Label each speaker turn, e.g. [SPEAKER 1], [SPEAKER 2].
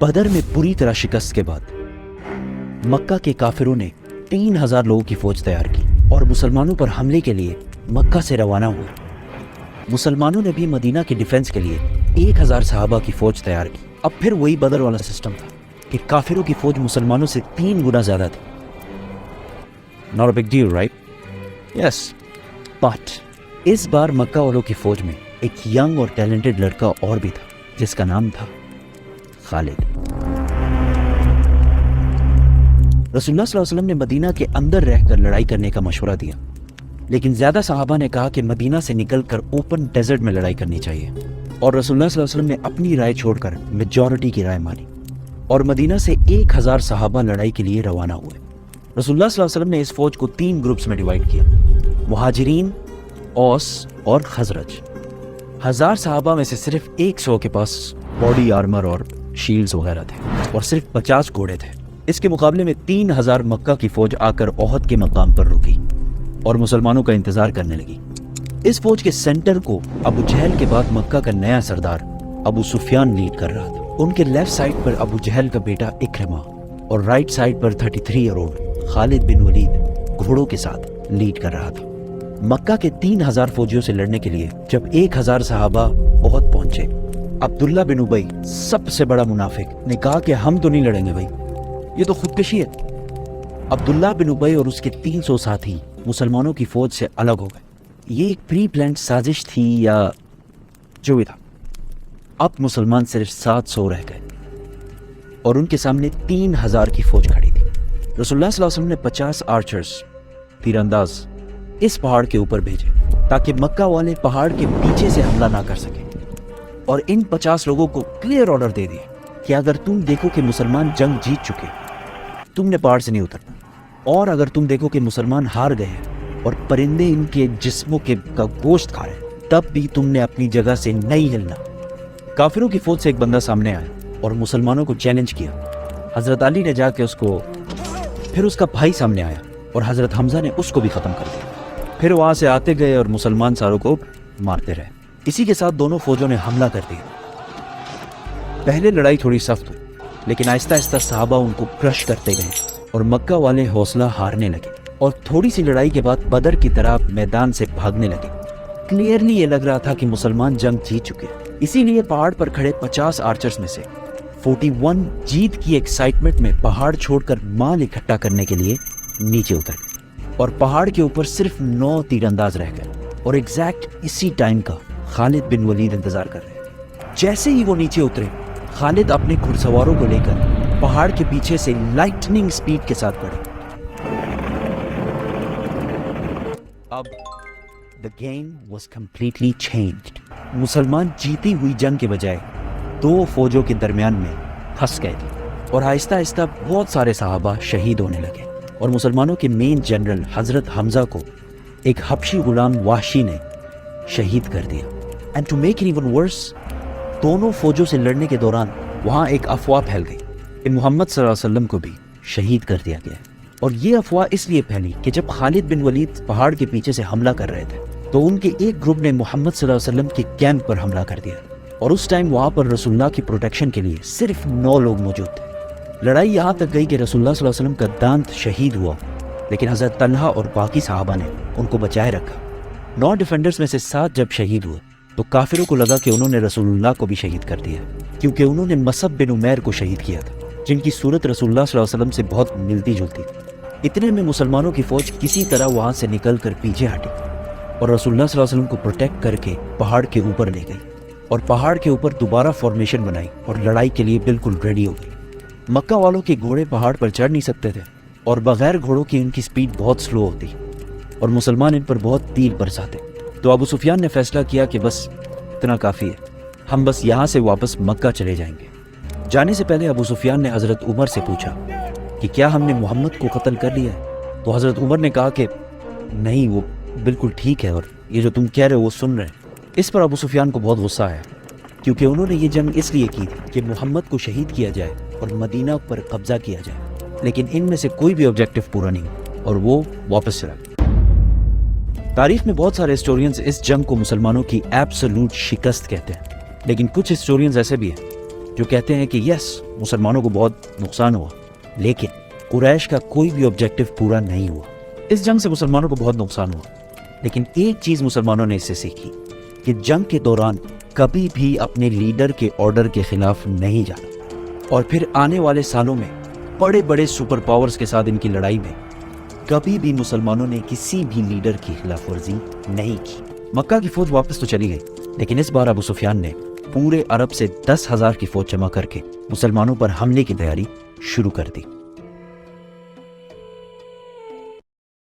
[SPEAKER 1] بدر میں بری طرح شکست کے بعد مکہ کے کافروں نے 3000 لوگوں کی فوج تیار کی اور مسلمانوں پر حملے کے لیے مکہ سے روانہ ہوئے۔ مسلمانوں نے بھی مدینہ کے ڈیفنس کے لیے 1000 صحابہ کی فوج تیار کی۔ اب پھر وہی بدر والا سسٹم تھا کہ کافروں کی فوج مسلمانوں سے 3 گنا زیادہ تھی۔ Not a big deal, right? Yes. But اس بار مکہ والوں کی فوج میں ایک ینگ اور ٹیلنٹڈ لڑکا اور بھی تھا جس کا نام تھا خالد۔ رسول اللہ صلی اللہ علیہ وسلم نے مدینہ کے اندر رہ کر لڑائی کرنے کا مشورہ دیا، لیکن زیادہ صحابہ نے کہا کہ مدینہ سے نکل کر اوپن ڈیزرٹ میں لڑائی کرنی چاہیے، اور رسول اللہ صلی اللہ علیہ وسلم نے اپنی رائے چھوڑ کر میجورٹی کی رائے مانی، اور مدینہ سے 1000 صحابہ لڑائی کے لیے روانہ ہوئے۔ رسول اللہ صلی اللہ علیہ وسلم نے اس فوج کو 3 گروپس میں ڈیوائیڈ کیا، مہاجرین، اوس اور خزرج۔ 1000 صحابہ میں سے صرف 100 کے پاس باڈی آرمر اور شیلڈز وغیرہ تھے، اور صرف 50 گھوڑے تھے۔ اس کے مقابلے میں 3000 مکہ کی فوج آ کر احد کے مقام پر رکی اور مسلمانوں کا انتظار کرنے لگی۔ اس فوج کے سینٹر کو ابو جہل کے بعد مکہ کا نیا سردار ابو سفیان لیڈ کر رہا تھا۔ ان کے لیفٹ سائڈ پر ابو جہل کا بیٹا اکرمہ اور رائٹ سائڈ پر 33 ایئر اولڈ خالد بن ولید گھوڑوں کے ساتھ لیڈ کر رہا تھا۔ مکہ کے 3000 فوجیوں سے لڑنے کے لیے جب 1000 صحابہ احد پہنچے، عبداللہ بن ابی سب سے بڑا منافق نے کہا کہ ہم تو نہیں لڑیں گے بھائی، یہ تو خودکشی ہے۔ عبداللہ بن ابی اور اس کے 300 ساتھی مسلمانوں کی فوج سے الگ ہو گئے۔ یہ ایک پری پلانڈ سازش تھی یا جو بھی تھا۔ اب مسلمان صرف 700 رہ گئے اور ان کے سامنے 3000 کی فوج کھڑی تھی۔ رسول اللہ صلی اللہ علیہ وسلم نے 50 آرچرز تیر انداز اس پہاڑ کے اوپر بھیجے تاکہ مکہ والے پہاڑ کے پیچھے سے حملہ نہ کر سکیں، اور ان 50 لوگوں کو کلیئر آرڈر دے دیے کہ اگر تم دیکھو کہ مسلمان جنگ جیت چکے تم نے پہاڑ سے نہیں اترنا، اور اگر تم دیکھو کہ مسلمان ہار گئے اور پرندے ان کے جسموں کا گوشت کھا رہے تب بھی تم نے اپنی جگہ سے نہیں ہلنا۔ کافروں کی فوج سے ایک بندہ سامنے آیا اور مسلمانوں کو چیلنج کیا۔ حضرت علی نے جا کے پھر اس کا بھائی سامنے آیا اور حضرت حمزہ نے اس کو بھی ختم کر دیا۔ پھر وہاں سے آتے گئے اور مسلمان ساروں کو مارتے رہے۔ اسی کے ساتھ دونوں فوجوں نے حملہ کر دیا۔ پہلے لڑائی تھوڑی سخت ہوئی، لیکن آہستہ آہستہ صحابہ ان کو کرش کرتے گئے اور مکہ والے حوصلہ ہارنے لگے، اور تھوڑی سی لڑائی کے بعد بدر کی طرح میدان سے بھاگنے لگے۔ کلیئرلی یہ لگ رہا تھا کہ مسلمان جنگ جیت چکے، اسی لیے پہاڑ پر کھڑے 50 آرچرز میں سے 41 جیت کی ایکسائٹمنٹ میں پہاڑ چھوڑ کر مال اکٹھا کرنے کے لیے نیچے اتر گئے، اور پہاڑ کے اوپر صرف 9 تیر انداز رہ گئے، اور ایگزیکٹ اسی ٹائم کا خالد بن ولید انتظار کر رہے۔ جیسے ہی وہ نیچے اترے، خالد اپنے گھڑ سواروں کو لے کر پہاڑ کے پیچھے سے لائٹننگ سپیڈ کے ساتھ بڑھے۔ اب the game was completely changed۔ مسلمان جیتی ہوئی جنگ کے بجائے 2 فوجوں کے درمیان میں پھنس گئے تھے، اور آہستہ آہستہ بہت سارے صحابہ شہید ہونے لگے، اور مسلمانوں کے مین جنرل حضرت حمزہ کو ایک حبشی غلام وحشی نے شہید کر دیا۔ and to make it even worse، دونوں فوجوں سے لڑنے کے دوران وہاں ایک افواہ پھیل گئی کہ محمد صلی اللہ علیہ وسلم کو بھی شہید کر دیا گیا، اور یہ افواہ اس لیے پھیلی کہ جب خالد بن ولید پہاڑ کے پیچھے سے حملہ کر رہے تھے تو ان کے ایک گروپ نے محمد صلی اللہ علیہ وسلم کے کیمپ پر حملہ کر دیا، اور اس ٹائم وہاں پر رسول اللہ کی پروٹیکشن کے لیے صرف 9 لوگ موجود تھے۔ لڑائی یہاں تک گئی کہ رسول اللہ صلی اللہ علیہ وسلم کا دانت شہید ہوا، لیکن حضرت طلحہ اور باقی صحابہ نے ان کو بچائے رکھا۔ 9 ڈیفینڈرز میں سے 7 جب شہید ہوئے تو کافروں کو لگا کہ انہوں نے رسول اللہ کو بھی شہید کر دیا، کیونکہ انہوں نے مصعب بن عمیر کو شہید کیا تھا، جن کی صورت رسول اللہ صلی اللہ علیہ وسلم سے بہت ملتی جلتی تھی۔ اتنے میں مسلمانوں کی فوج کسی طرح وہاں سے نکل کر پیچھے ہٹی اور رسول اللہ صلی اللہ علیہ وسلم کو پروٹیکٹ کر کے پہاڑ کے اوپر لے گئی، اور پہاڑ کے اوپر دوبارہ فارمیشن بنائی اور لڑائی کے لیے بالکل ریڈی ہو گئی۔ مکہ والوں کے گھوڑے پہاڑ پر چڑھ نہیں سکتے تھے، اور بغیر گھوڑوں کی ان کی سپیڈ بہت سلو ہوتی، اور مسلمان ان پر بہت تیر برساتے۔ تو ابو سفیان نے فیصلہ کیا کہ بس اتنا کافی ہے، ہم بس یہاں سے واپس مکہ چلے جائیں گے۔ جانے سے پہلے ابو سفیان نے حضرت عمر سے پوچھا کہ کیا ہم نے محمد کو قتل کر لیا ہے؟ تو حضرت عمر نے کہا کہ نہیں، وہ بالکل ٹھیک ہے، اور یہ جو تم کہہ رہے ہو وہ سن رہے ہیں۔ اس پر ابو سفیان کو بہت غصہ آیا، کیونکہ انہوں نے یہ جنگ اس لیے کی تھی کہ محمد کو شہید کیا جائے اور مدینہ پر قبضہ کیا جائے، لیکن ان میں سے کوئی بھی آبجیکٹو پورا نہیں ہوا، اور وہ واپس چلا گیا۔ تاریخ میں بہت سارے ہسٹورینز اس جنگ کو مسلمانوں کی ایبسولوٹ شکست کہتے ہیں، لیکن کچھ ہسٹورینز ایسے بھی ہیں جو کہتے ہیں کہ یس مسلمانوں کو بہت نقصان ہوا لیکن قریش کا کوئی بھی آبجیکٹو پورا نہیں ہوا. اس جنگ سے مسلمانوں کو بہت نقصان ہوا لیکن ایک چیز مسلمانوں نے اس سے سیکھی کہ جنگ کے دوران کبھی بھی اپنے لیڈر کے آرڈر کے خلاف نہیں جانا. اور پھر آنے والے سالوں میں بڑے بڑے سپر پاورز کے ساتھ ان کی لڑائی میں کبھی بھی مسلمانوں نے کسی بھی لیڈر کی خلاف ورزی نہیں کی. مکہ کی فوج واپس تو چلی گئی لیکن اس بار ابو سفیان نے پورے عرب سے 10,000 کی فوج جمع کر کے مسلمانوں پر حملے کی تیاری شروع کر دی.